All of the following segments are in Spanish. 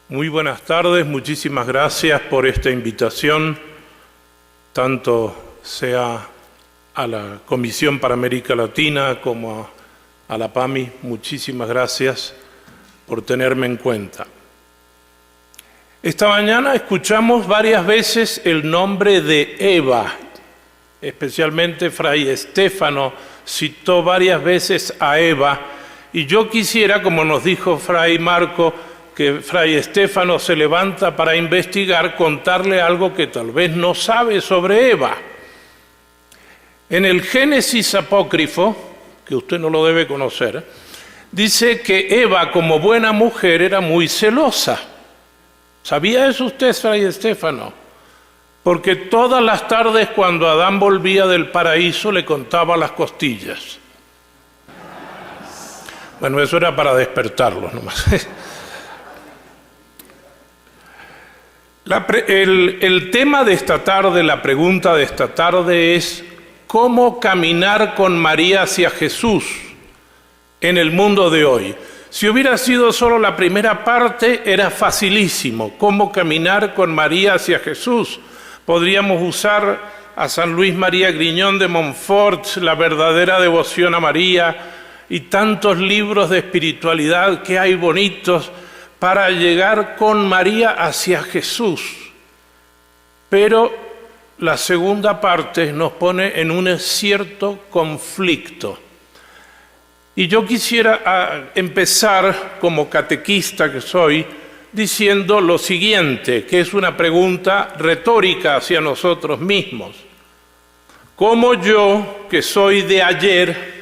Muy buenas tardes, muchísimas gracias por esta invitación, tanto sea a la Comisión para América Latina como a la PAMI. Muchísimas gracias por tenerme en cuenta. Esta mañana escuchamos varias veces el nombre de Eva, especialmente Fray Estéfano citó varias veces a Eva, y yo quisiera, como nos dijo Fray Marco, que Fray Estéfano se levanta para investigar, contarle algo que tal vez no sabe sobre Eva. En el Génesis apócrifo, que usted no lo debe conocer, dice que Eva, como buena mujer, era muy celosa. ¿Sabía eso usted, Fray Estéfano? Porque todas las tardes cuando Adán volvía del paraíso le contaba las costillas. Bueno, eso era para despertarlos nomás. El tema de esta tarde, la pregunta de esta tarde es ¿cómo caminar con María hacia Jesús en el mundo de hoy? Si hubiera sido solo la primera parte, era facilísimo. ¿Cómo caminar con María hacia Jesús? Podríamos usar a San Luis María Griñón de Montfort, La verdadera devoción a María, y tantos libros de espiritualidad que hay bonitos para llegar con María hacia Jesús. Pero la segunda parte nos pone en un cierto conflicto. Y yo quisiera empezar, como catequista que soy, diciendo lo siguiente, que es una pregunta retórica hacia nosotros mismos. ¿Cómo yo, que soy de ayer,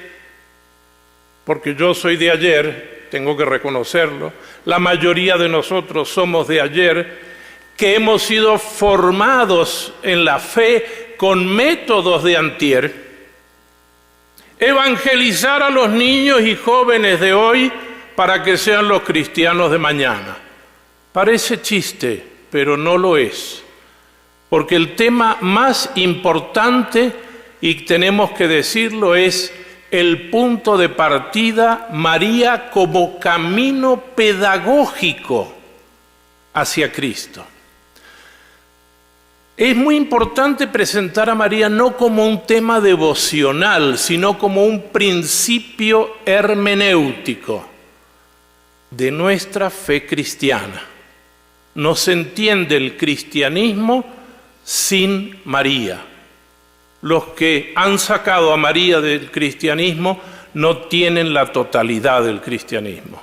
porque yo soy de ayer, tengo que reconocerlo, la mayoría de nosotros somos de ayer, que hemos sido formados en la fe con métodos de antier, evangelizar a los niños y jóvenes de hoy para que sean los cristianos de mañana? Parece chiste, pero no lo es, porque el tema más importante, y tenemos que decirlo, es el punto de partida, María como camino pedagógico hacia Cristo. Es muy importante presentar a María no como un tema devocional, sino como un principio hermenéutico de nuestra fe cristiana. No se entiende el cristianismo sin María. Los que han sacado a María del cristianismo no tienen la totalidad del cristianismo.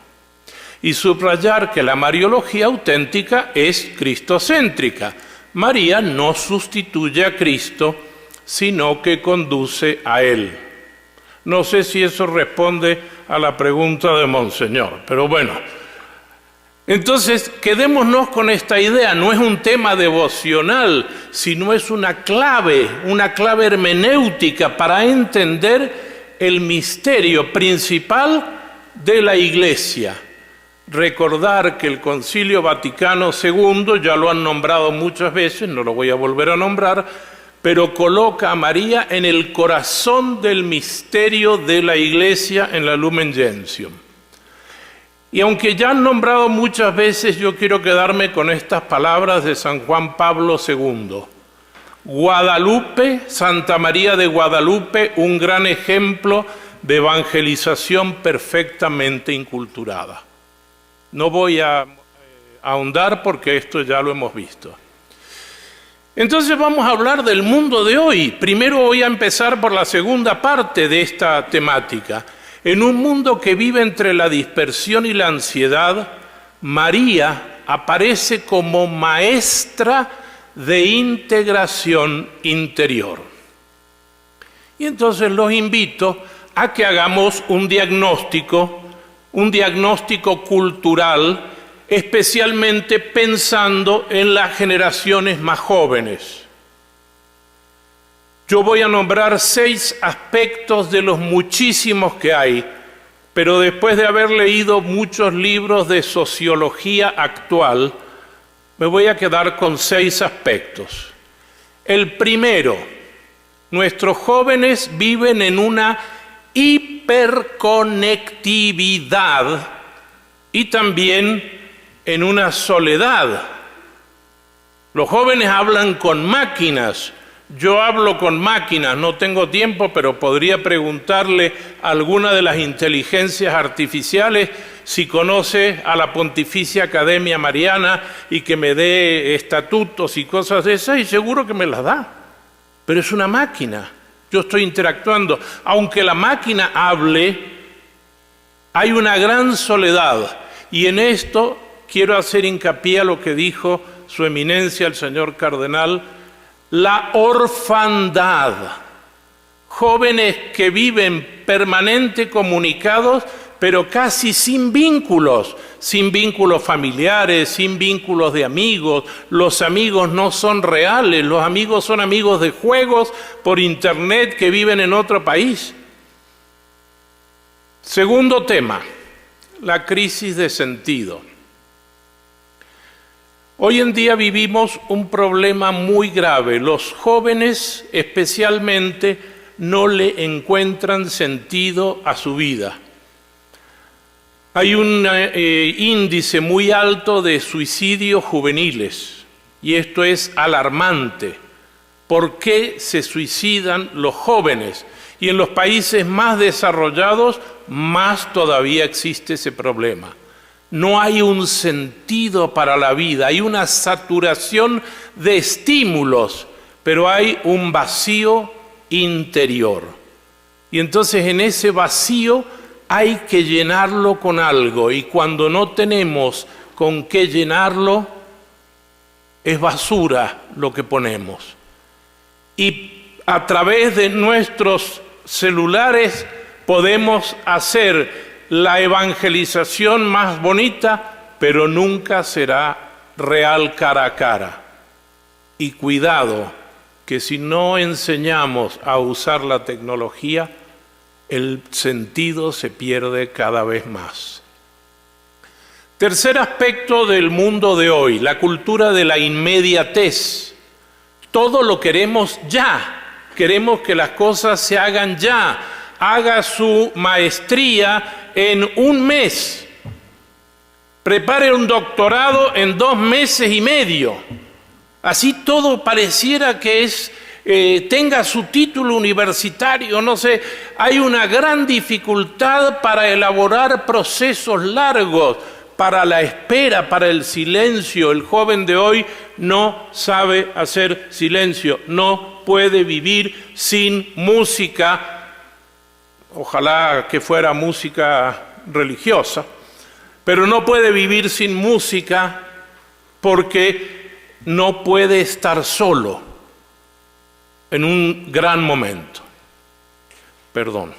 Y subrayar que la mariología auténtica es cristocéntrica. María no sustituye a Cristo, sino que conduce a Él. No sé si eso responde a la pregunta de Monseñor, pero bueno. Entonces, quedémonos con esta idea, no es un tema devocional, sino es una clave hermenéutica para entender el misterio principal de la Iglesia. Recordar que el Concilio Vaticano II, ya lo han nombrado muchas veces, no lo voy a volver a nombrar, pero coloca a María en el corazón del misterio de la Iglesia en la Lumen Gentium. Y aunque ya han nombrado muchas veces, yo quiero quedarme con estas palabras de San Juan Pablo II. Guadalupe, Santa María de Guadalupe, un gran ejemplo de evangelización perfectamente inculturada. No voy a ahondar porque esto ya lo hemos visto. Entonces vamos a hablar del mundo de hoy. Primero voy a empezar por la segunda parte de esta temática. En un mundo que vive entre la dispersión y la ansiedad, María aparece como maestra de integración interior. Y entonces los invito a que hagamos un diagnóstico cultural, especialmente pensando en las generaciones más jóvenes. Yo voy a nombrar 6 aspectos de los muchísimos que hay, pero después de haber leído muchos libros de sociología actual, me voy a quedar con 6 aspectos. El primero, nuestros jóvenes viven en una hiperconectividad y también en una soledad. Los jóvenes hablan con máquinas. Yo hablo con máquinas, no tengo tiempo, pero podría preguntarle a alguna de las inteligencias artificiales si conoce a la Pontificia Academia Mariana y que me dé estatutos y cosas de esas, y seguro que me las da. Pero es una máquina. Yo estoy interactuando. Aunque la máquina hable, hay una gran soledad. Y en esto quiero hacer hincapié a lo que dijo Su Eminencia, el señor Cardenal, la orfandad. Jóvenes que viven permanente comunicados, pero casi sin vínculos familiares, sin vínculos de amigos. Los amigos no son reales, los amigos son amigos de juegos por internet que viven en otro país. Segundo tema, la crisis de sentido. Hoy en día vivimos un problema muy grave. Los jóvenes especialmente no le encuentran sentido a su vida. Hay un índice muy alto de suicidios juveniles y esto es alarmante. ¿Por qué se suicidan los jóvenes? Y en los países más desarrollados, más todavía existe ese problema. No hay un sentido para la vida, hay una saturación de estímulos, pero hay un vacío interior. Y entonces en ese vacío hay que llenarlo con algo, y cuando no tenemos con qué llenarlo, es basura lo que ponemos. Y a través de nuestros celulares podemos hacer la evangelización más bonita, pero nunca será real cara a cara. Y cuidado, que si no enseñamos a usar la tecnología, el sentido se pierde cada vez más. Tercer aspecto del mundo de hoy, la cultura de la inmediatez. Todo lo queremos ya, queremos que las cosas se hagan ya. Haga su maestría en un mes, prepare un doctorado en 2 meses y medio. Así todo pareciera que tenga su título universitario, no sé. Hay una gran dificultad para elaborar procesos largos, para la espera, para el silencio. El joven de hoy no sabe hacer silencio, no puede vivir sin música. Ojalá que fuera música religiosa, pero no puede vivir sin música porque no puede estar solo en un gran momento. Perdón.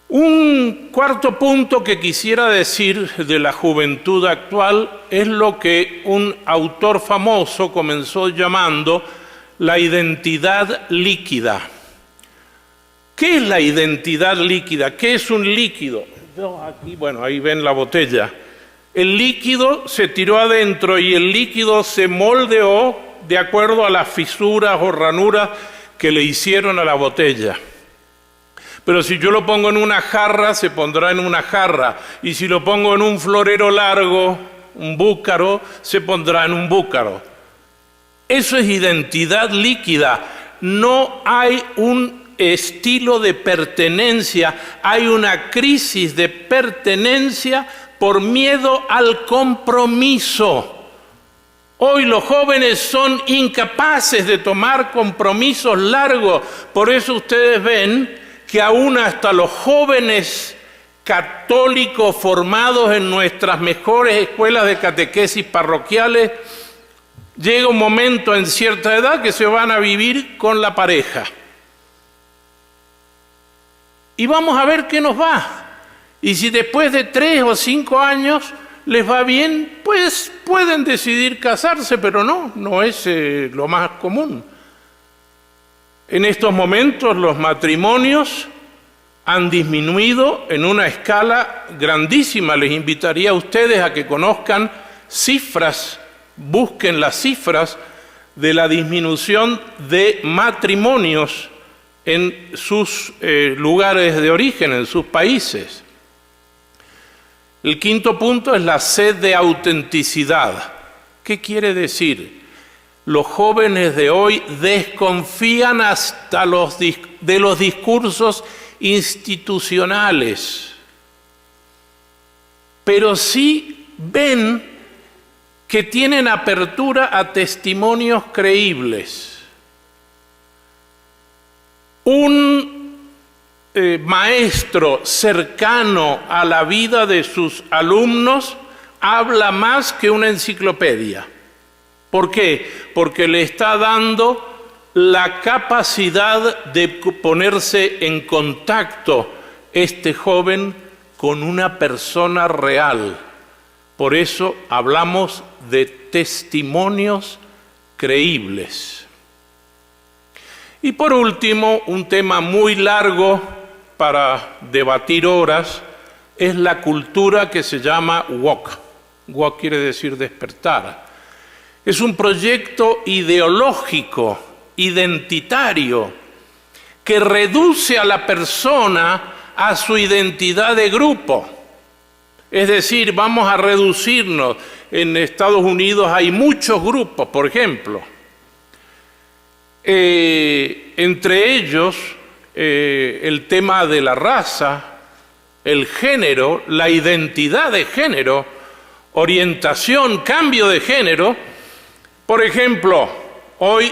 Un cuarto punto que quisiera decir de la juventud actual es lo que un autor famoso comenzó llamando la identidad líquida. ¿Qué es la identidad líquida? ¿Qué es un líquido? Aquí, bueno, ahí ven la botella. El líquido se tiró adentro y el líquido se moldeó de acuerdo a las fisuras o ranuras que le hicieron a la botella. Pero si yo lo pongo en una jarra, se pondrá en una jarra. Y si lo pongo en un florero largo, un búcaro, se pondrá en un búcaro. Eso es identidad líquida. No hay un estilo de pertenencia, hay una crisis de pertenencia por miedo al compromiso. Hoy los jóvenes son incapaces de tomar compromisos largos, por eso ustedes ven que aún hasta los jóvenes católicos formados en nuestras mejores escuelas de catequesis parroquiales, llega un momento en cierta edad que se van a vivir con la pareja. Y vamos a ver qué nos va. Y si después de 3 o 5 años les va bien, pues pueden decidir casarse, pero no es lo más común. En estos momentos los matrimonios han disminuido en una escala grandísima. Les invitaría a ustedes a que conozcan cifras, busquen las cifras de la disminución de matrimonios en sus lugares de origen, en sus países. El quinto punto es la sed de autenticidad. ¿Qué quiere decir? Los jóvenes de hoy desconfían hasta de los discursos institucionales, pero sí ven que tienen apertura a testimonios creíbles. Un maestro cercano a la vida de sus alumnos habla más que una enciclopedia. ¿Por qué? Porque le está dando la capacidad de ponerse en contacto este joven con una persona real. Por eso hablamos de testimonios creíbles. Y por último, un tema muy largo para debatir horas, es la cultura que se llama WOC. WOC quiere decir despertar. Es un proyecto ideológico, identitario, que reduce a la persona a su identidad de grupo. Es decir, vamos a reducirnos. En Estados Unidos hay muchos grupos, por ejemplo. Entre ellos, el tema de la raza, el género, la identidad de género, orientación, cambio de género. Por ejemplo, hoy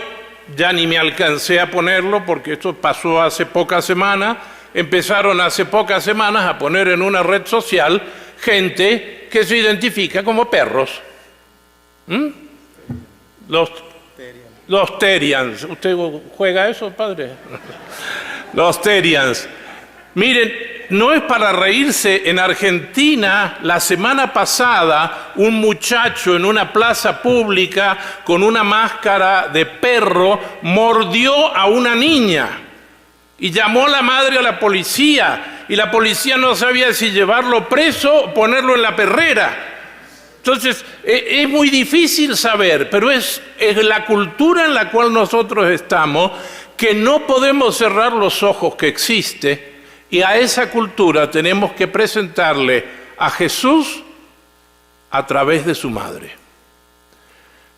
ya ni me alcancé a ponerlo porque esto pasó hace pocas semanas, empezaron hace pocas semanas a poner en una red social gente que se identifica como perros. Los Terians. ¿Usted juega eso, padre? Los Terians. Miren, no es para reírse. En Argentina, la semana pasada, un muchacho en una plaza pública con una máscara de perro mordió a una niña y llamó a la madre a la policía, y la policía no sabía si llevarlo preso o ponerlo en la perrera. Entonces, es muy difícil saber, pero es la cultura en la cual nosotros estamos, que no podemos cerrar los ojos que existe, y a esa cultura tenemos que presentarle a Jesús a través de su madre.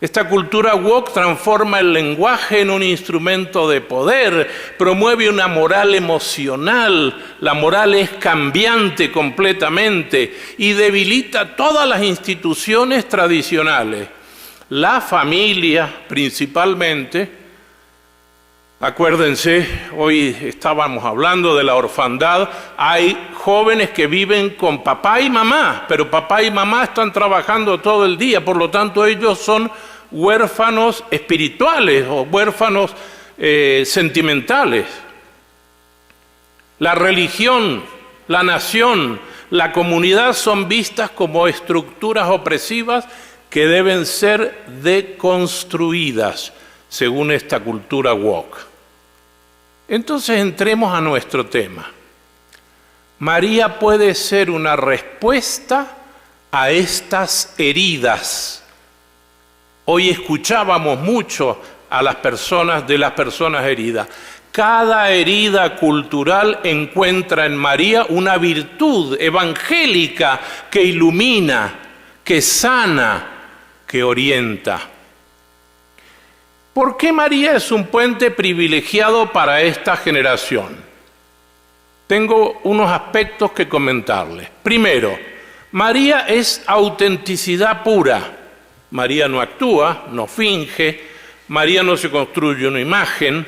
Esta cultura woke transforma el lenguaje en un instrumento de poder, promueve una moral emocional, la moral es cambiante completamente y debilita todas las instituciones tradicionales. La familia principalmente, acuérdense, hoy estábamos hablando de la orfandad, hay jóvenes que viven con papá y mamá, pero papá y mamá están trabajando todo el día, por lo tanto ellos son huérfanos espirituales o huérfanos sentimentales. La religión, la nación, la comunidad son vistas como estructuras opresivas que deben ser deconstruidas según esta cultura woke. Entonces entremos a nuestro tema. María puede ser una respuesta a estas heridas. Hoy escuchábamos mucho a las personas heridas. Cada herida cultural encuentra en María una virtud evangélica que ilumina, que sana, que orienta. ¿Por qué María es un puente privilegiado para esta generación? Tengo unos aspectos que comentarles. Primero, María es autenticidad pura. María no actúa, no finge, María no se construye una imagen.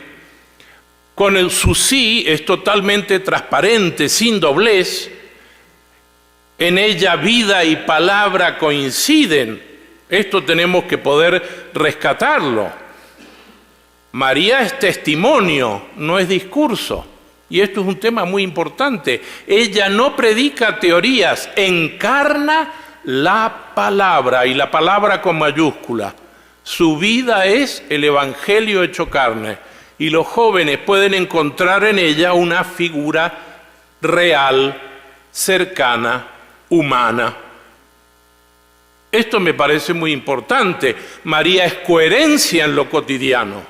Con su sí es totalmente transparente, sin doblez. En ella vida y palabra coinciden. Esto tenemos que poder rescatarlo. María es testimonio, no es discurso. Y esto es un tema muy importante. Ella no predica teorías, encarna la palabra, y la palabra con mayúscula. Su vida es el Evangelio hecho carne, y los jóvenes pueden encontrar en ella una figura real, cercana, humana. Esto me parece muy importante. María es coherencia en lo cotidiano.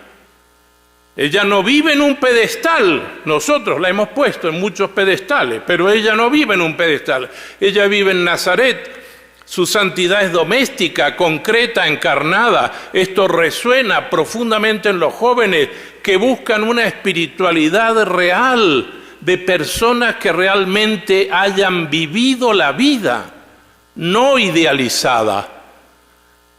Ella no vive en un pedestal. Nosotros la hemos puesto en muchos pedestales, pero ella no vive en un pedestal. Ella vive en Nazaret. Su santidad es doméstica, concreta, encarnada. Esto resuena profundamente en los jóvenes que buscan una espiritualidad real, de personas que realmente hayan vivido la vida, no idealizada.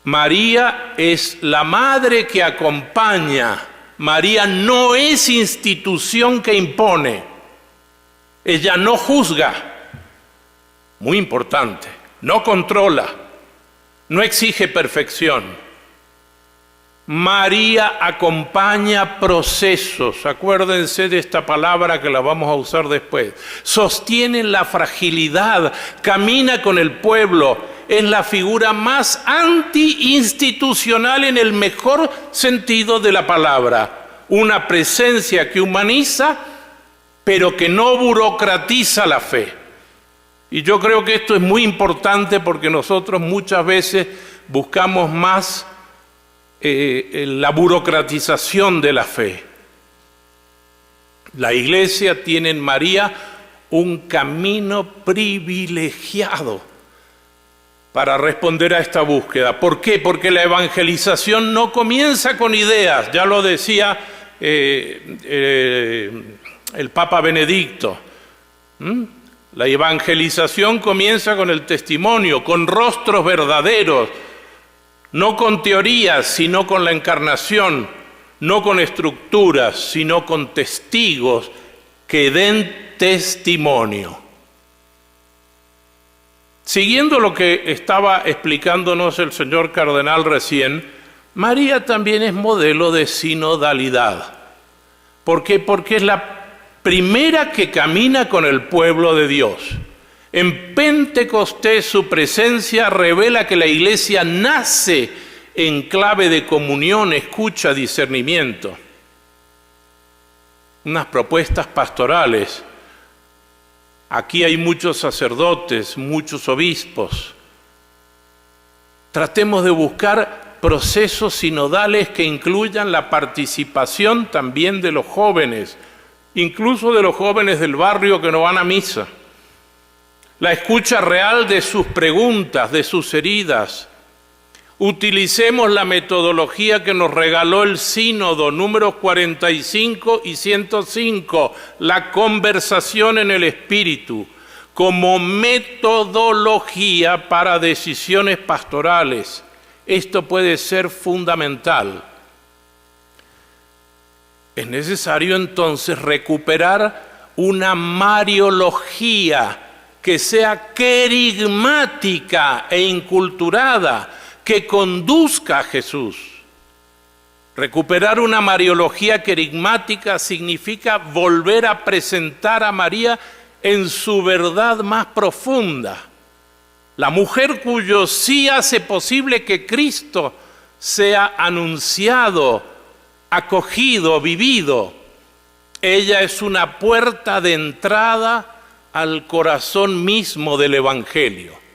María es la madre que acompaña. María no es institución que impone. Ella no juzga. Muy importante. No controla. No exige perfección. María acompaña procesos. Acuérdense de esta palabra que la vamos a usar después. Sostiene la fragilidad. Camina con el pueblo. Es la figura más anti-institucional en el mejor sentido de la palabra. Una presencia que humaniza, pero que no burocratiza la fe. Y yo creo que esto es muy importante porque nosotros muchas veces buscamos más la burocratización de la fe. La Iglesia tiene en María un camino privilegiado para responder a esta búsqueda. ¿Por qué? Porque la evangelización no comienza con ideas, ya lo decía el Papa Benedicto. La evangelización comienza con el testimonio, con rostros verdaderos, no con teorías, sino con la encarnación, no con estructuras, sino con testigos que den testimonio. Siguiendo lo que estaba explicándonos el señor cardenal recién, María también es modelo de sinodalidad. ¿Por qué? Porque es la primera que camina con el pueblo de Dios. En Pentecostés su presencia revela que la Iglesia nace en clave de comunión, escucha, discernimiento. Unas propuestas pastorales. Aquí hay muchos sacerdotes, muchos obispos. Tratemos de buscar procesos sinodales que incluyan la participación también de los jóvenes, incluso de los jóvenes del barrio que no van a misa. La escucha real de sus preguntas, de sus heridas. Utilicemos la metodología que nos regaló el Sínodo, números 45 y 105, la conversación en el Espíritu, como metodología para decisiones pastorales. Esto puede ser fundamental. Es necesario entonces recuperar una mariología que sea querigmática e inculturada, que conduzca a Jesús. Recuperar una mariología querigmática significa volver a presentar a María en su verdad más profunda. La mujer cuyo sí hace posible que Cristo sea anunciado, acogido, vivido. Ella es una puerta de entrada al corazón mismo del Evangelio.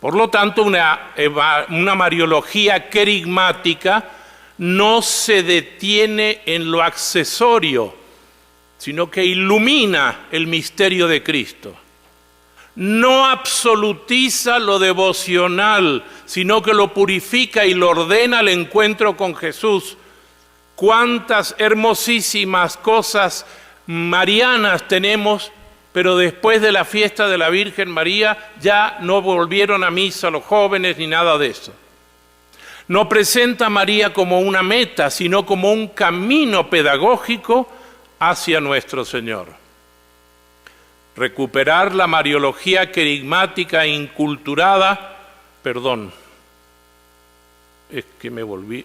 Por lo tanto, una mariología querigmática no se detiene en lo accesorio, sino que ilumina el misterio de Cristo. No absolutiza lo devocional, sino que lo purifica y lo ordena al encuentro con Jesús. Cuántas hermosísimas cosas marianas tenemos, pero después de la fiesta de la Virgen María ya no volvieron a misa los jóvenes ni nada de eso. No presenta a María como una meta, sino como un camino pedagógico hacia nuestro Señor. Recuperar la mariología querigmática e inculturada, es que me volví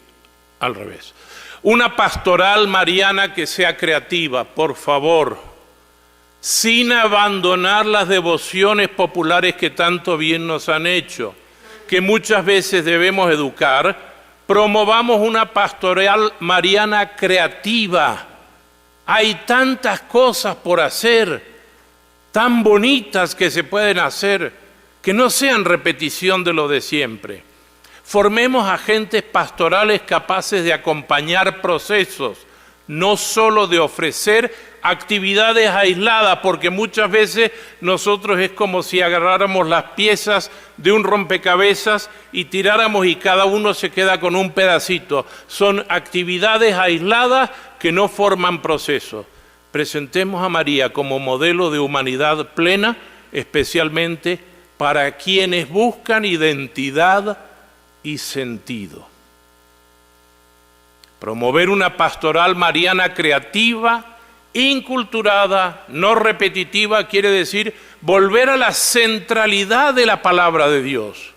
al revés. Una pastoral mariana que sea creativa, por favor, sin abandonar las devociones populares que tanto bien nos han hecho, que muchas veces debemos educar. Promovamos una pastoral mariana creativa. Hay tantas cosas por hacer, tan bonitas que se pueden hacer, que no sean repetición de lo de siempre. Formemos agentes pastorales capaces de acompañar procesos, no solo de ofrecer actividades aisladas, porque muchas veces nosotros es como si agarráramos las piezas de un rompecabezas y tiráramos y cada uno se queda con un pedacito. Son actividades aisladas que no forman proceso. Presentemos a María como modelo de humanidad plena, especialmente para quienes buscan identidad y sentido. Promover una pastoral mariana creativa, inculturada, no repetitiva, quiere decir volver a la centralidad de la palabra de Dios.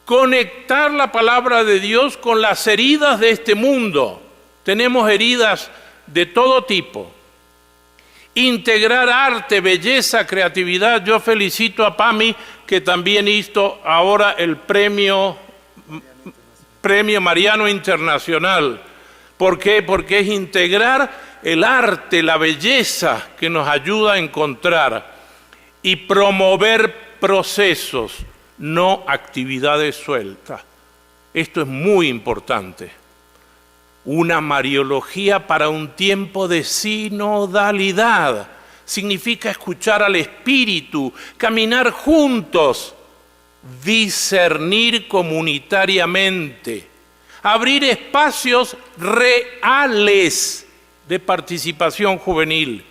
Conectar la palabra de Dios con las heridas de este mundo. Tenemos heridas de todo tipo. Integrar arte, belleza, creatividad. Yo felicito a PAMI, que también hizo ahora el premio Mariano Internacional. ¿Por qué? Porque es integrar el arte, la belleza que nos ayuda a encontrar y promover procesos, no actividades sueltas. Esto es muy importante. Una mariología para un tiempo de sinodalidad. Significa escuchar al Espíritu, caminar juntos, discernir comunitariamente, abrir espacios reales de participación juvenil,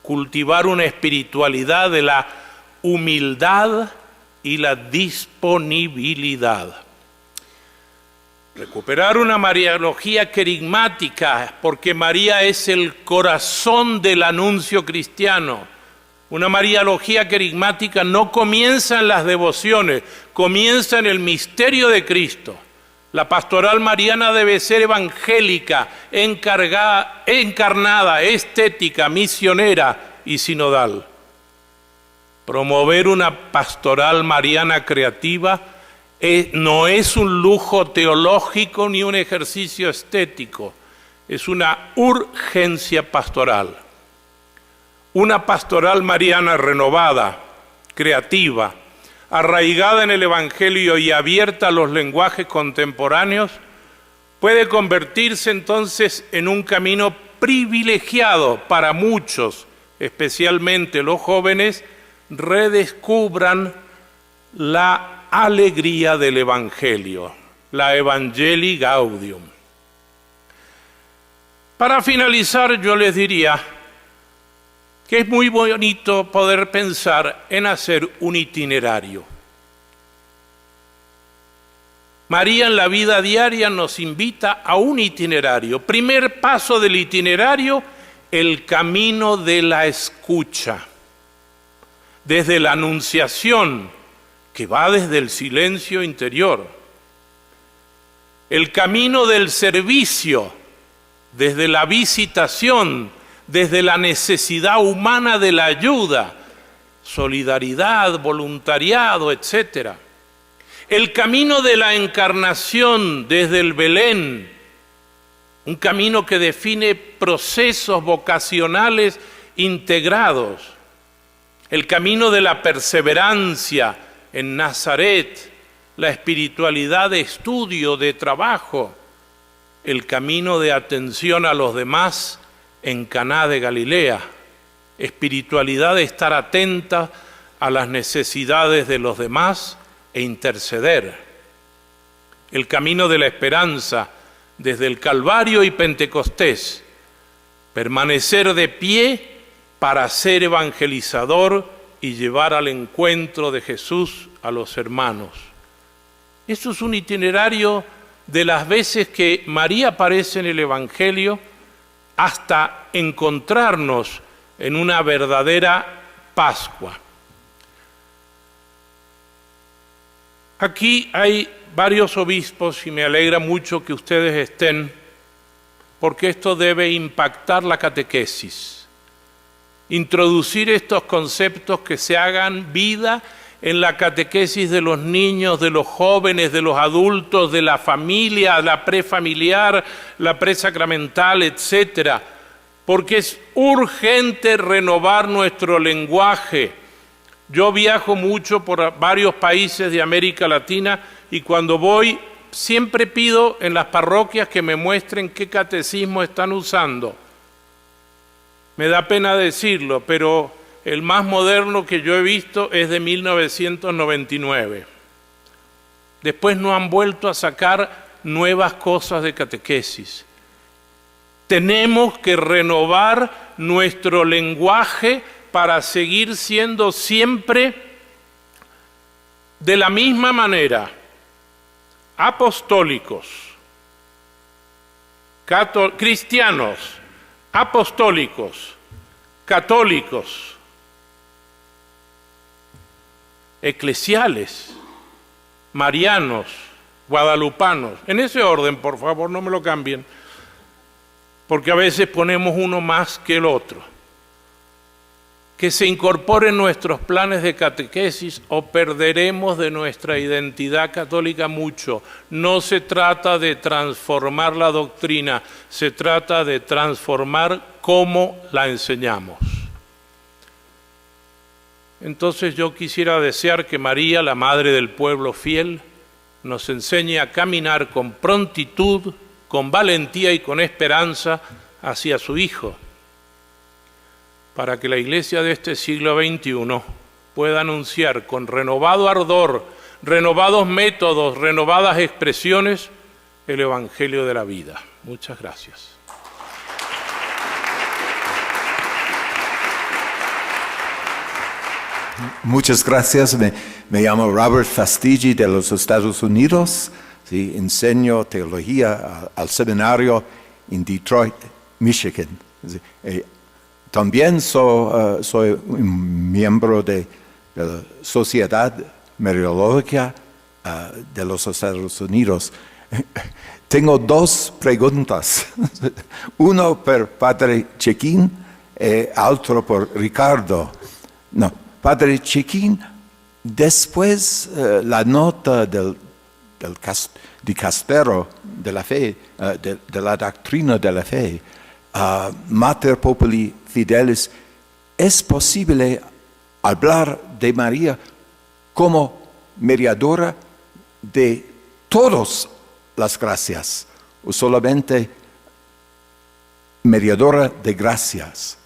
cultivar una espiritualidad de la humildad y la disponibilidad. Recuperar una mariología querigmática, porque María es el corazón del anuncio cristiano. Una mariología querigmática no comienza en las devociones, comienza en el misterio de Cristo. La pastoral mariana debe ser evangélica, encarnada, estética, misionera y sinodal. Promover una pastoral mariana creativa no es un lujo teológico ni un ejercicio estético, es una urgencia pastoral. Una pastoral mariana renovada, creativa, arraigada en el Evangelio y abierta a los lenguajes contemporáneos, puede convertirse entonces en un camino privilegiado para muchos, especialmente los jóvenes, redescubran la alegría del Evangelio, la Evangelii Gaudium. Para finalizar, yo les diría que es muy bonito poder pensar en hacer un itinerario. María en la vida diaria nos invita a un itinerario. Primer paso del itinerario, el camino de la escucha. Desde la anunciación, que va desde el silencio interior. El camino del servicio, desde la visitación, desde la necesidad humana de la ayuda, solidaridad, voluntariado, etc. El camino de la encarnación desde el Belén, un camino que define procesos vocacionales integrados. El camino de la perseverancia en Nazaret, la espiritualidad de estudio, de trabajo. El camino de atención a los demás en Caná de Galilea, espiritualidad de estar atenta a las necesidades de los demás e interceder. El camino de la esperanza desde el Calvario y Pentecostés, permanecer de pie para ser evangelizador y llevar al encuentro de Jesús a los hermanos. Esto es un itinerario de las veces que María aparece en el Evangelio hasta encontrarnos en una verdadera Pascua. Aquí hay varios obispos y me alegra mucho que ustedes estén, porque esto debe impactar la catequesis. Introducir estos conceptos que se hagan vida en la catequesis de los niños, de los jóvenes, de los adultos, de la familia, la prefamiliar, la presacramental, etc. Porque es urgente renovar nuestro lenguaje. Yo viajo mucho por varios países de América Latina y cuando voy siempre pido en las parroquias que me muestren qué catecismo están usando. Me da pena decirlo, pero el más moderno que yo he visto es de 1999. Después no han vuelto a sacar nuevas cosas de catequesis. Tenemos que renovar nuestro lenguaje para seguir siendo siempre de la misma manera apostólicos, cristianos, apostólicos, católicos, eclesiales, marianos, guadalupanos. En ese orden, por favor, no me lo cambien, porque a veces ponemos uno más que el otro. Que se incorporen nuestros planes de catequesis o perderemos de nuestra identidad católica mucho. No se trata de transformar la doctrina, se trata de transformar cómo la enseñamos. Entonces yo quisiera desear que María, la Madre del pueblo fiel, nos enseñe a caminar con prontitud, con valentía y con esperanza hacia su Hijo, para que la Iglesia de este siglo XXI pueda anunciar con renovado ardor, renovados métodos, renovadas expresiones, el Evangelio de la vida. Muchas gracias. Muchas gracias. Me llamo Robert Fastiggi de los Estados Unidos. Sí, enseño teología al seminario en Detroit, Michigan. Sí, también soy un miembro de la Sociedad Mariológica de los Estados Unidos. Tengo dos preguntas. Uno por Padre Cecchin y otro por Ricardo. No, Padre Cecchin, después la nota del Dicastero de la Fe, de la doctrina de la fe, Mater Populi Fidelis, ¿es posible hablar de María como mediadora de todas las gracias o solamente mediadora de gracias?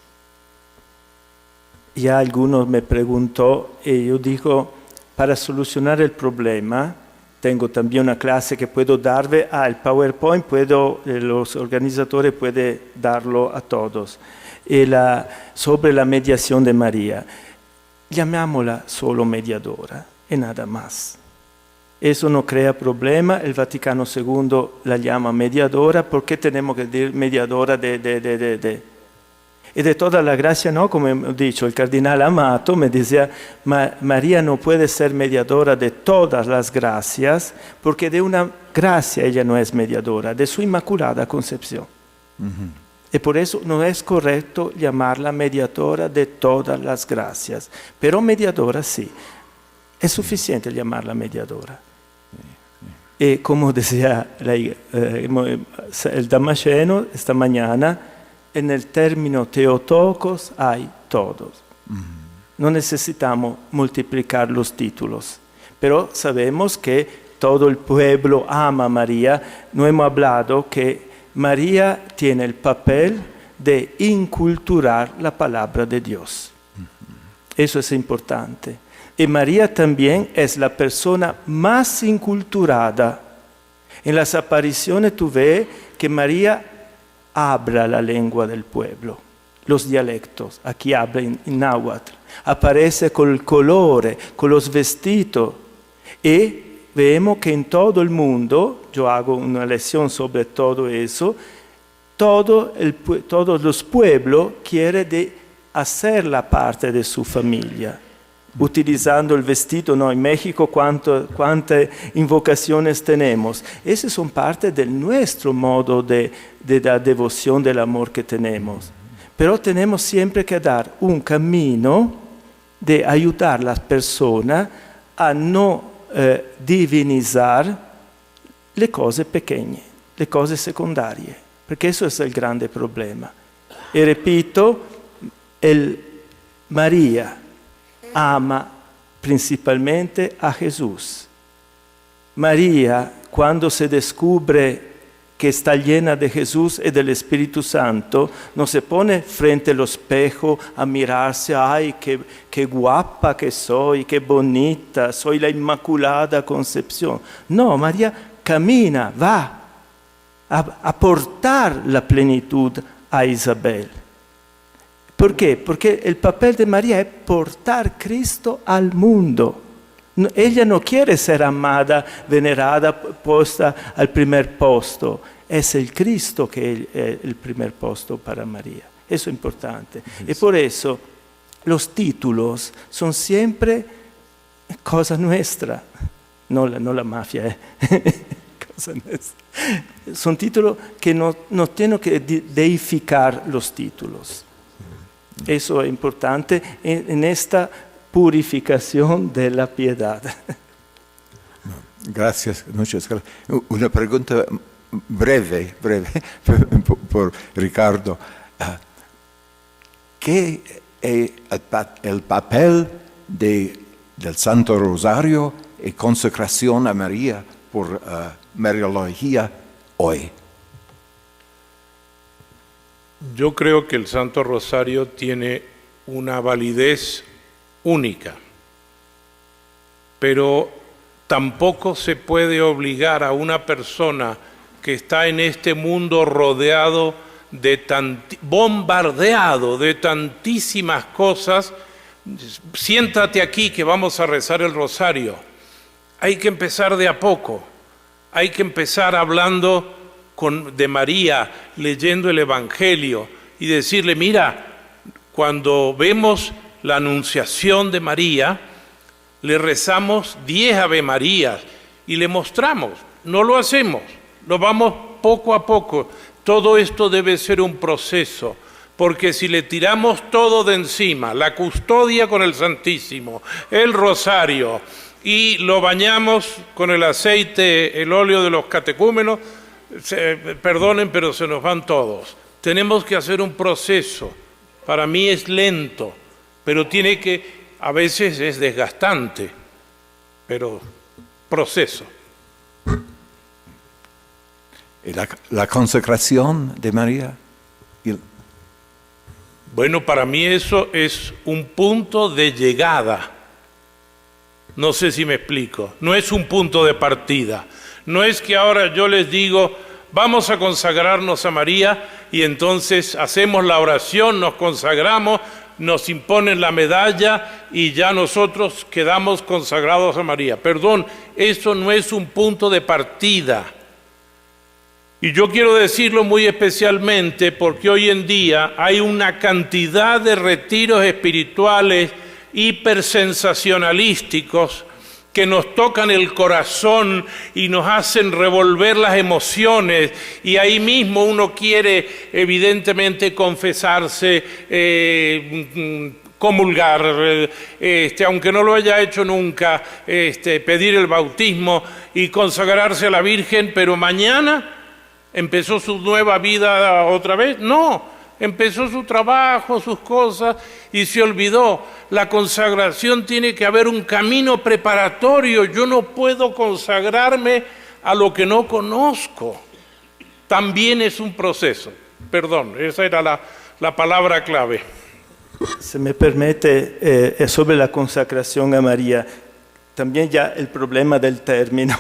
Ya algunos me preguntó y yo digo, para solucionar el problema, tengo también una clase que puedo darle al PowerPoint, los organizadores pueden darlo a todos, sobre la mediación de María. Llamémosla solo mediadora y nada más. Eso no crea problema, el Vaticano II la llama mediadora, ¿por qué tenemos que decir mediadora Y de toda la gracia, no, como he dicho, el cardenal Amato me decía, María no puede ser mediadora de todas las gracias, porque de una gracia ella no es mediadora, de su inmaculada concepción. Y por eso no es correcto llamarla mediadora de todas las gracias, pero mediadora sí, es suficiente llamarla mediadora. Y como decía el Damasceno esta mañana, en el término Theotokos hay todos. No necesitamos multiplicar los títulos, pero sabemos que todo el pueblo ama a María. No hemos hablado que María tiene el papel de inculturar la palabra de Dios. Eso es importante. Y María también es la persona más inculturada. En las apariciones tú ves que María habla la lengua del pueblo, los dialectos. Aquí habla en náhuatl. Aparece con el colore, con los vestidos. Y vemos que en todo el mundo, yo hago una lección sobre todo eso, todos los pueblos quieren hacer la parte de su familia. Utilizando el vestido, ¿no? En México, ¿cuántas invocaciones tenemos? Esas son parte de nuestro modo de la devoción, del amor que tenemos. Pero tenemos siempre que dar un camino de ayudar a las personas a no divinizar le cose pequeñas, le cose secondarie, porque eso es el grande problema. Y repito, María ama principalmente a Jesús. María, cuando se descubre que está llena de Jesús y del Espíritu Santo, no se pone frente al espejo a mirarse, ay, qué guapa que soy, qué bonita, soy la Inmaculada Concepción. No, María camina, va a portar la plenitud a Isabel. ¿Por qué? Porque el papel de María es portar Cristo al mundo. Ella no quiere ser amada, venerada, puesta al primer posto. Es el Cristo que es el primer posto para María. Eso es importante. Y por eso los títulos son siempre cosa nuestra. No la mafia, cosa nuestra. Son títulos que no tienen que deificar los títulos. Eso es importante en esta purificación de la piedad. Gracias, muchas gracias. Una pregunta breve por Ricardo. ¿Qué es el papel del Santo Rosario y consecración a María por Mariología hoy? Yo creo que el Santo Rosario tiene una validez única, pero tampoco se puede obligar a una persona que está en este mundo rodeado bombardeado de tantísimas cosas, siéntate aquí que vamos a rezar el rosario. Hay que empezar de a poco, hay que empezar hablando de María, leyendo el Evangelio y decirle, mira, cuando vemos la anunciación de María, le rezamos 10 Ave Marías y le mostramos, no lo hacemos, lo vamos poco a poco. Todo esto debe ser un proceso, porque si le tiramos todo de encima, la custodia con el Santísimo, el rosario, y lo bañamos con el aceite, el óleo de los catecúmenos, perdonen, pero se nos van todos. Tenemos que hacer un proceso. Para mí es lento, pero a veces es desgastante, pero proceso. La consecración de María. Bueno, para mí eso es un punto de llegada. No sé si me explico. No es un punto de partida. No es que ahora yo les digo, vamos a consagrarnos a María y entonces hacemos la oración, nos consagramos, nos imponen la medalla y ya nosotros quedamos consagrados a María. Perdón, eso no es un punto de partida. Y yo quiero decirlo muy especialmente porque hoy en día hay una cantidad de retiros espirituales hipersensacionalísticos que nos tocan el corazón y nos hacen revolver las emociones, y ahí mismo uno quiere evidentemente confesarse, comulgar, aunque no lo haya hecho nunca, pedir el bautismo y consagrarse a la Virgen, pero mañana ¿empezó su nueva vida otra vez? No, empezó su trabajo, sus cosas y se olvidó. La consagración tiene que haber un camino preparatorio. Yo no puedo consagrarme a lo que no conozco. También es un proceso. Perdón, esa era la palabra clave. Se me permite, sobre la consagración a María, también ya el problema del término,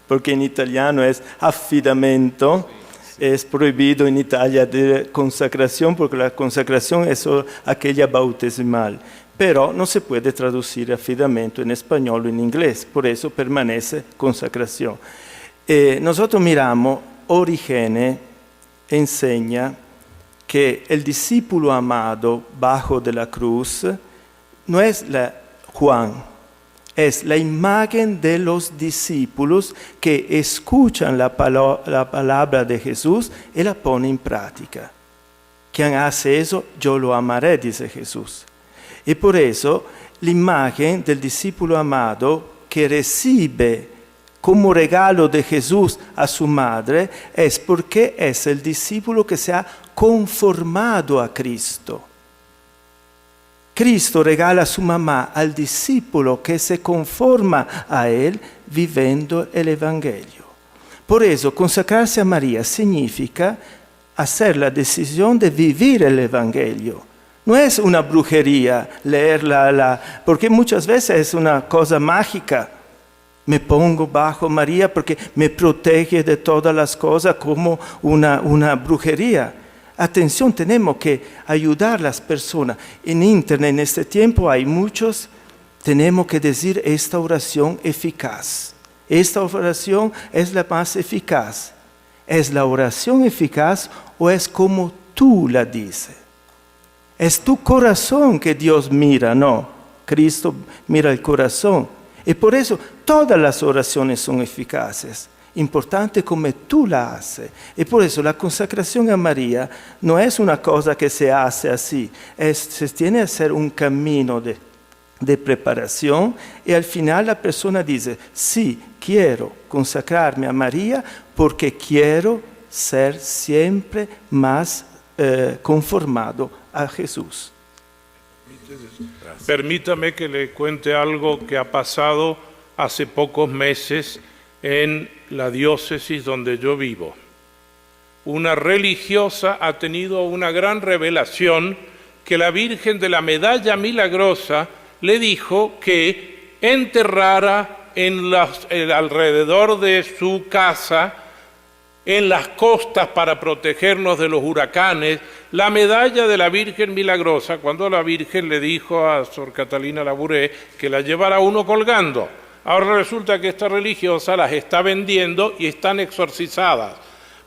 porque en italiano es affidamento, es prohibido en Italia de consagración, porque la consagración es aquella bautismal, pero no se puede traducir affidamento en español o en inglés, por eso permanece consagración. Nosotros miramos, Origene enseña que el discípulo amado bajo de la cruz no es Juan, es la imagen de los discípulos que escuchan la palabra de Jesús y la ponen en práctica. Quien hace eso, yo lo amaré, dice Jesús. Y por eso la imagen del discípulo amado que recibe como regalo de Jesús a su madre es porque es el discípulo que se ha conformado a Cristo. Cristo regala a su mamá al discípulo que se conforma a él viviendo el Evangelio. Por eso, consagrarse a María significa hacer la decisión de vivir el Evangelio. No es una brujería leerla, porque muchas veces es una cosa mágica. Me pongo bajo María porque me protege de todas las cosas como una brujería. Atención, tenemos que ayudar a las personas. En internet en este tiempo hay muchos, tenemos que decir esta oración eficaz. Esta oración es la más eficaz. ¿Es la oración eficaz o es como tú la dices? Es tu corazón que Dios mira, no. Cristo mira el corazón. Y por eso todas las oraciones son eficaces. Importante como tú la haces. Y por eso la consagración a María no es una cosa que se hace así. Se tiene que hacer un camino de preparación y al final la persona dice, sí, quiero consagrarme a María porque quiero ser siempre más conformado a Jesús. Permítame que le cuente algo que ha pasado hace pocos meses en la diócesis donde yo vivo. Una religiosa ha tenido una gran revelación que la Virgen de la Medalla Milagrosa le dijo que enterrara alrededor de su casa, en las costas para protegernos de los huracanes, la medalla de la Virgen Milagrosa, cuando la Virgen le dijo a Sor Catalina Labouré que la llevara uno colgando. Ahora resulta que esta religiosa las está vendiendo y están exorcizadas,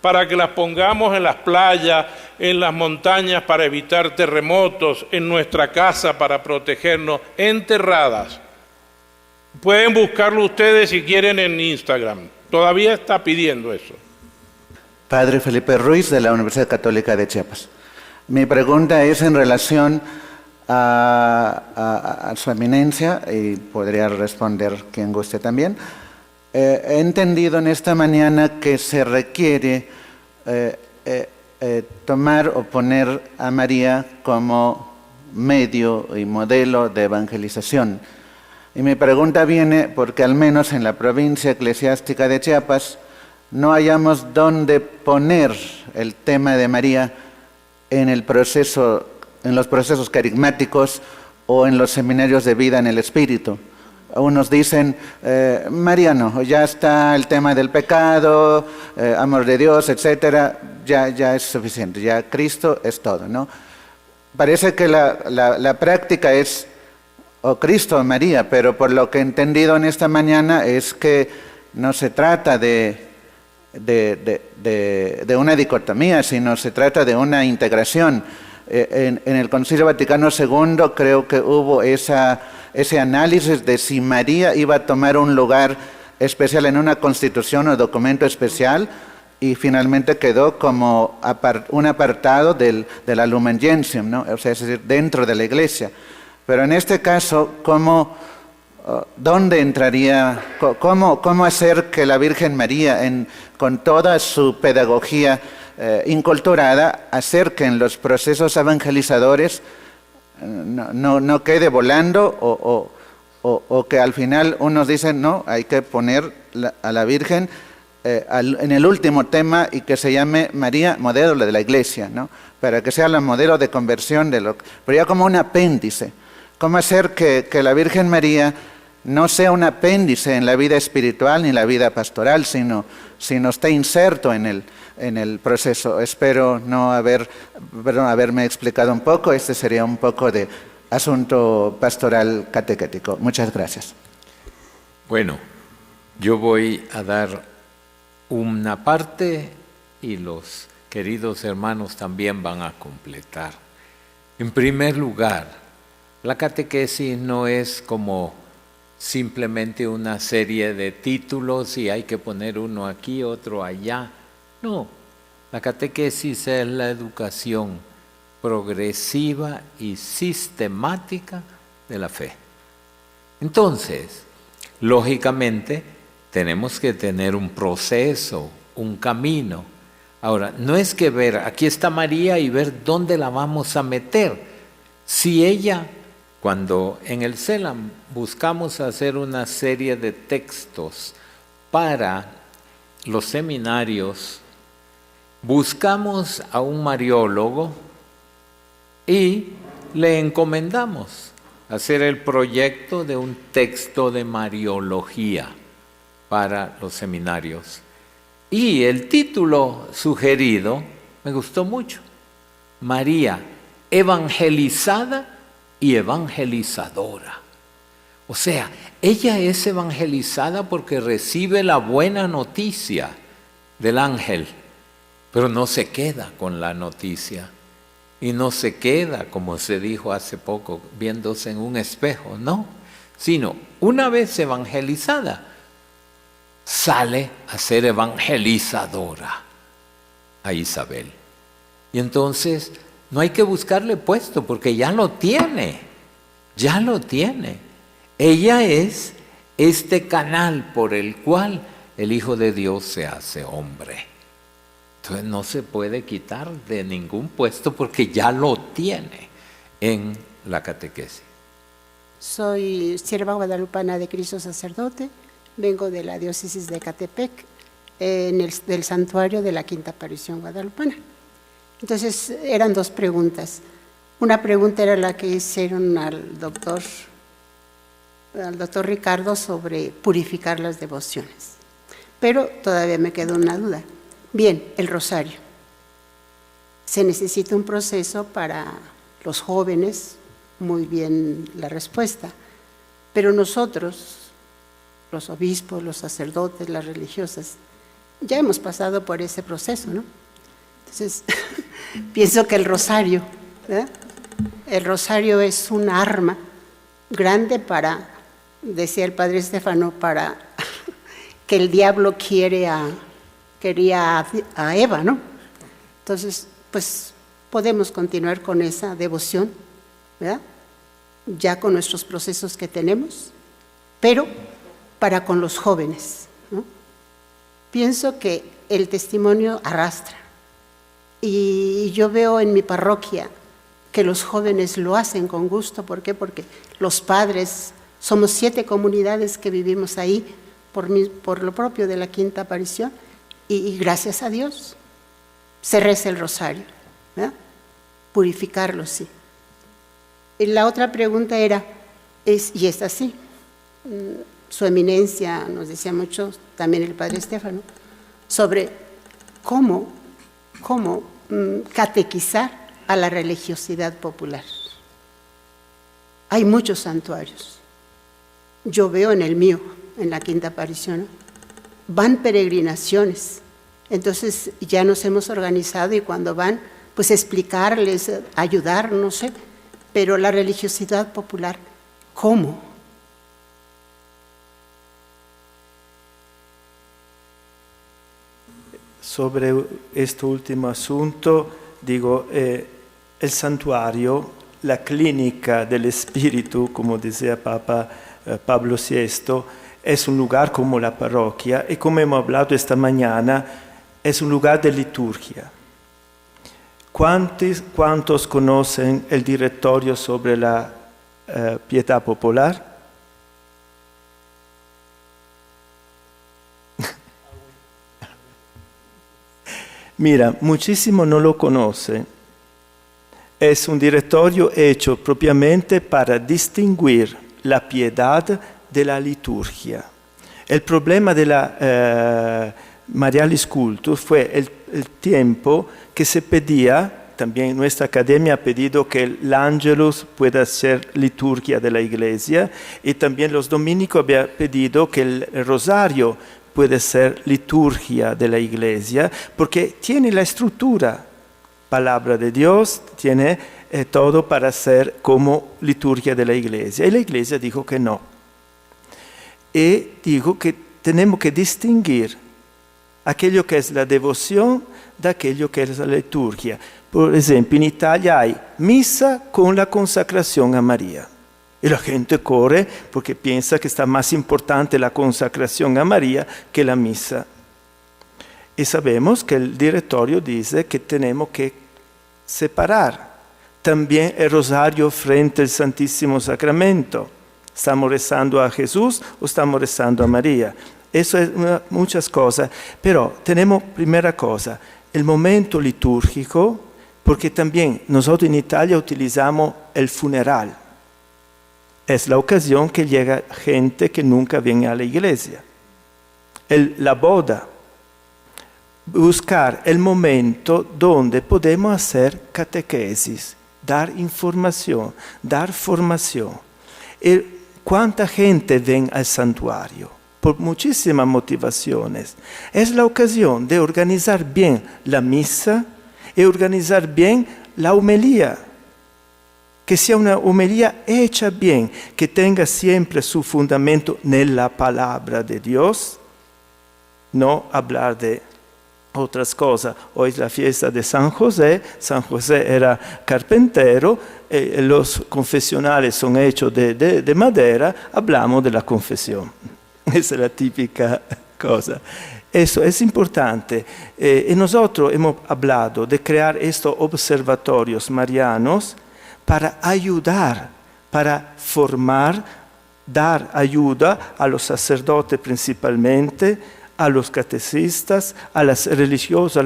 para que las pongamos en las playas, en las montañas para evitar terremotos, en nuestra casa para protegernos, enterradas. Pueden buscarlo ustedes si quieren en Instagram, todavía está pidiendo eso. Padre Felipe Ruiz, de la Universidad Católica de Chiapas. Mi pregunta es en relación a su eminencia, y podría responder quien guste también. He entendido en esta mañana que se requiere tomar o poner a María como medio y modelo de evangelización. Y mi pregunta viene porque al menos en la provincia eclesiástica de Chiapas no hallamos dónde poner el tema de María en el proceso, en los procesos carismáticos o en los seminarios de vida en el Espíritu. Unos dicen, María no, ya está el tema del pecado, amor de Dios, etcétera, ya es suficiente, ya Cristo es todo, ¿no? Parece que la práctica es o Cristo o María, pero por lo que he entendido en esta mañana es que no se trata de una dicotomía, sino se trata de una integración. En el Concilio Vaticano II creo que hubo ese análisis de si María iba a tomar un lugar especial en una constitución o documento especial, y finalmente quedó como un apartado de la Lumen Gentium, ¿no? O sea, es decir, dentro de la Iglesia. Pero en este caso, ¿dónde entraría? ¿Cómo hacer que la Virgen María, con toda su pedagogía inculturada, hacer que en los procesos evangelizadores no quede volando o que al final unos dicen, no, hay que poner a la Virgen en el último tema y que se llame María, modelo de la Iglesia, ¿no? Para que sea el modelo de conversión, pero ya como un apéndice. ¿Cómo hacer que la Virgen María no sea un apéndice en la vida espiritual ni en la vida pastoral, sino esté inserto en el proceso? Espero haberme explicado un poco. Este sería un poco de asunto pastoral catequético. Muchas gracias. Bueno, yo voy a dar una parte y los queridos hermanos también van a completar. En primer lugar, la catequesis no es como simplemente una serie de títulos y hay que poner uno aquí, otro allá. No, la catequesis es la educación progresiva y sistemática de la fe. Entonces, lógicamente, tenemos que tener un proceso, un camino. Ahora, no es que ver, aquí está María y ver dónde la vamos a meter. Si ella, cuando en el CELAM buscamos hacer una serie de textos para los seminarios buscamos a un mariólogo y le encomendamos hacer el proyecto de un texto de mariología para los seminarios. Y el título sugerido me gustó mucho: María, evangelizada y evangelizadora. O sea, ella es evangelizada porque recibe la buena noticia del ángel, pero no se queda con la noticia. Y no se queda, como se dijo hace poco, viéndose en un espejo, no. Sino, una vez evangelizada, sale a ser evangelizadora a Isabel. Y entonces, no hay que buscarle puesto, porque ya lo tiene, ya lo tiene. Ella es este canal por el cual el Hijo de Dios se hace hombre. Entonces no se puede quitar de ningún puesto porque ya lo tiene en la catequesis. Soy sierva guadalupana de Cristo Sacerdote, vengo de la diócesis de Ecatepec, del santuario de la Quinta Aparición Guadalupana. Entonces eran dos preguntas. Una pregunta era la que hicieron al doctor Ricardo sobre purificar las devociones. Pero todavía me quedó una duda. Bien, el rosario. Se necesita un proceso para los jóvenes, muy bien la respuesta. Pero nosotros, los obispos, los sacerdotes, las religiosas, ya hemos pasado por ese proceso, ¿no? Entonces, pienso que el rosario, ¿verdad? El rosario es un arma grande para, decía el padre Estefano, para que el diablo quería a Eva, ¿no? Entonces, pues podemos continuar con esa devoción, ¿verdad? Ya con nuestros procesos que tenemos, pero para con los jóvenes, ¿no? Pienso que el testimonio arrastra. Y yo veo en mi parroquia que los jóvenes lo hacen con gusto. ¿Por qué? Porque los padres, somos 7 comunidades que vivimos ahí por lo propio de la Quinta Aparición, y gracias a Dios se reza el rosario, ¿verdad? Purificarlo, sí. Y la otra pregunta era, y es así, su eminencia nos decía mucho, también el padre Estefano, sobre cómo catequizar a la religiosidad popular. Hay muchos santuarios. Yo veo en el mío, en la Quinta Aparición, ¿no? Van peregrinaciones. Entonces ya nos hemos organizado y cuando van, pues explicarles, ayudar, no sé. Pero la religiosidad popular, ¿cómo? Sobre este último asunto, digo, el santuario, la clínica del espíritu, como decía Papa Pablo VI, es un lugar como la parroquia y como hemos hablado esta mañana, es un lugar de liturgia. ¿Cuántos conocen el directorio sobre la pietà popular? Mira, muchísimo no lo conocen. Es un directorio hecho propiamente para distinguir la piedad de la liturgia. El problema de la Marialis Cultus fue el tiempo que se pedía, también nuestra academia ha pedido que el Angelus pueda ser liturgia de la iglesia, y también los dominicos habían pedido que el rosario puede ser liturgia de la iglesia, porque tiene la estructura, palabra de Dios, tiene todo para ser como liturgia de la iglesia. Y la iglesia dijo que no. Y dijo que tenemos que distinguir aquello que es la devoción de aquello que es la liturgia. Por ejemplo, en Italia hay misa con la consagración a María. Y la gente corre porque piensa que está más importante la consagración a María que la misa. Y sabemos que el directorio dice que tenemos que separar también el rosario frente al Santísimo Sacramento. ¿Estamos rezando a Jesús o estamos rezando a María? Eso es muchas cosas. Pero tenemos primera cosa, el momento litúrgico, porque también nosotros en Italia utilizamos el funeral. Es la ocasión que llega gente que nunca viene a la iglesia. La boda. Buscar el momento donde podemos hacer catequesis, dar información, dar formación. ¿Cuánta gente ven al santuario? Por muchísimas motivaciones. Es la ocasión de organizar bien la misa y organizar bien la homilía. Que sea una homilía hecha bien, que tenga siempre su fundamento en la palabra de Dios, no hablar de otras cosas. Hoy es la fiesta de San José era carpintero, los confesionales son hechos de madera, hablamos de la confesión. Esa es la típica cosa. Eso es importante. Y nosotros hemos hablado de crear estos observatorios marianos para ayudar, para formar, dar ayuda a los sacerdotes principalmente, a los catecistas, a las religiosas,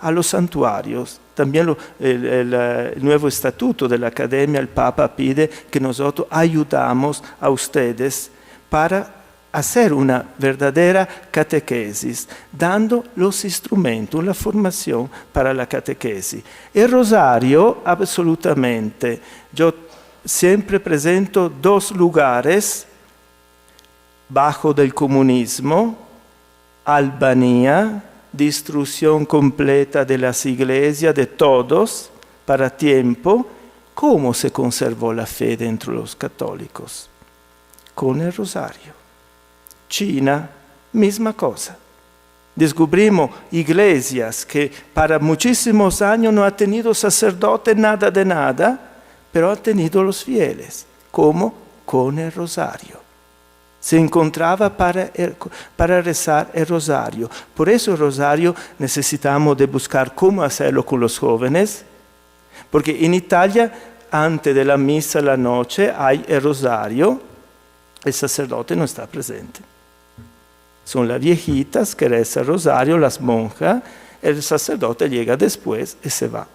a los santuarios. También el nuevo estatuto de la Academia, el Papa pide que nosotros ayudamos a ustedes para hacer una verdadera catequesis, dando los instrumentos, la formación para la catequesis. El rosario, absolutamente. Yo siempre presento 2 lugares bajo del comunismo: Albania, destrucción completa de las iglesias, de todos, para tiempo. ¿Cómo se conservó la fe dentro de los católicos? Con el rosario. China, misma cosa. Descubrimos iglesias que para muchísimos años no han tenido sacerdote, nada de nada, pero han tenido los fieles. ¿Cómo? Con el rosario. Se encontraba para rezar el rosario. Por eso el rosario necesitamos de buscar cómo hacerlo con los jóvenes, porque en Italia, antes de la misa la noche, hay el rosario, el sacerdote no está presente. Son las viejitas que rezan el rosario, las monjas, el sacerdote llega después y se va.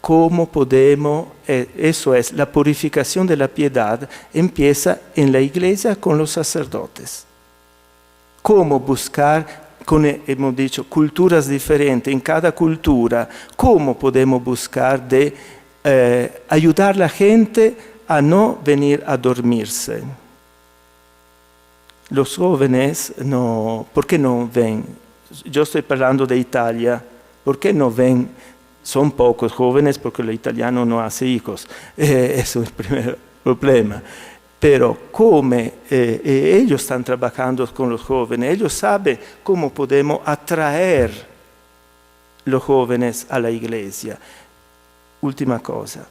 ¿Cómo podemos? Eso es, la purificación de la piedad empieza en la iglesia con los sacerdotes. ¿Cómo buscar, hemos dicho, culturas diferentes, en cada cultura, cómo podemos buscar de ayudar a la gente a no venir a dormirse? Los jóvenes, no, ¿por qué no ven? Yo estoy hablando de Italia, ¿por qué no ven? Son pocos jóvenes porque el italiano no hace hijos, eso es el primer problema. Pero como ellos están trabajando con los jóvenes, ellos saben cómo podemos atraer los jóvenes a la iglesia. Última cosa,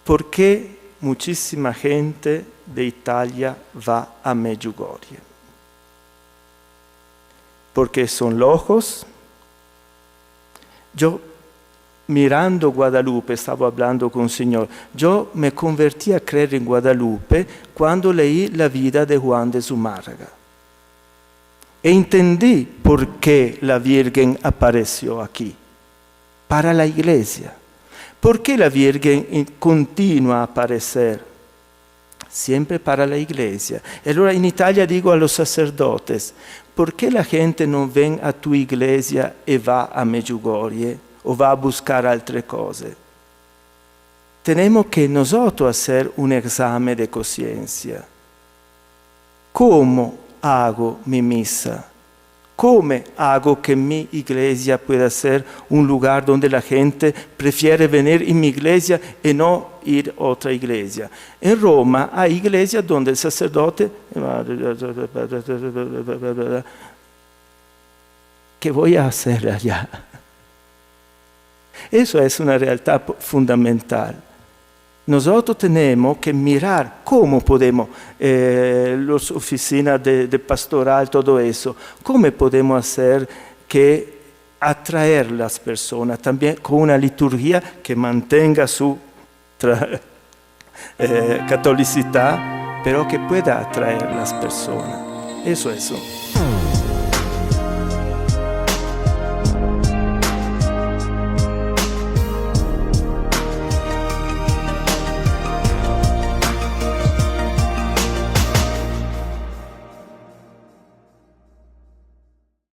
¿por qué muchísima gente de Italia va a Medjugorje? Porque son locos. Yo, mirando Guadalupe, estaba hablando con un señor, yo me convertí a creer en Guadalupe cuando leí la vida de Juan de Zumárraga. E entendí por qué la Virgen apareció aquí, para la iglesia. ¿Por qué la Virgen continúa a aparecer? Siempre para la iglesia. Y allora en Italia digo a los sacerdotes, ¿por qué la gente no ven a tu iglesia y va a Medjugorje o va a buscar altre cose? Tenemos que nosotros hacer un examen de conciencia. ¿Cómo hago mi misa? ¿Cómo hago que mi iglesia pueda ser un lugar donde la gente prefiere venir en mi iglesia y no ir a otra iglesia? En Roma hay iglesias donde el sacerdote... ¿Qué voy a hacer allá? Eso es una realidad fundamental. Nosotros tenemos que mirar cómo podemos, las oficinas de pastoral, todo eso, cómo podemos hacer que atraer las personas, también con una liturgia que mantenga su catolicidad, pero que pueda atraer las personas. Eso.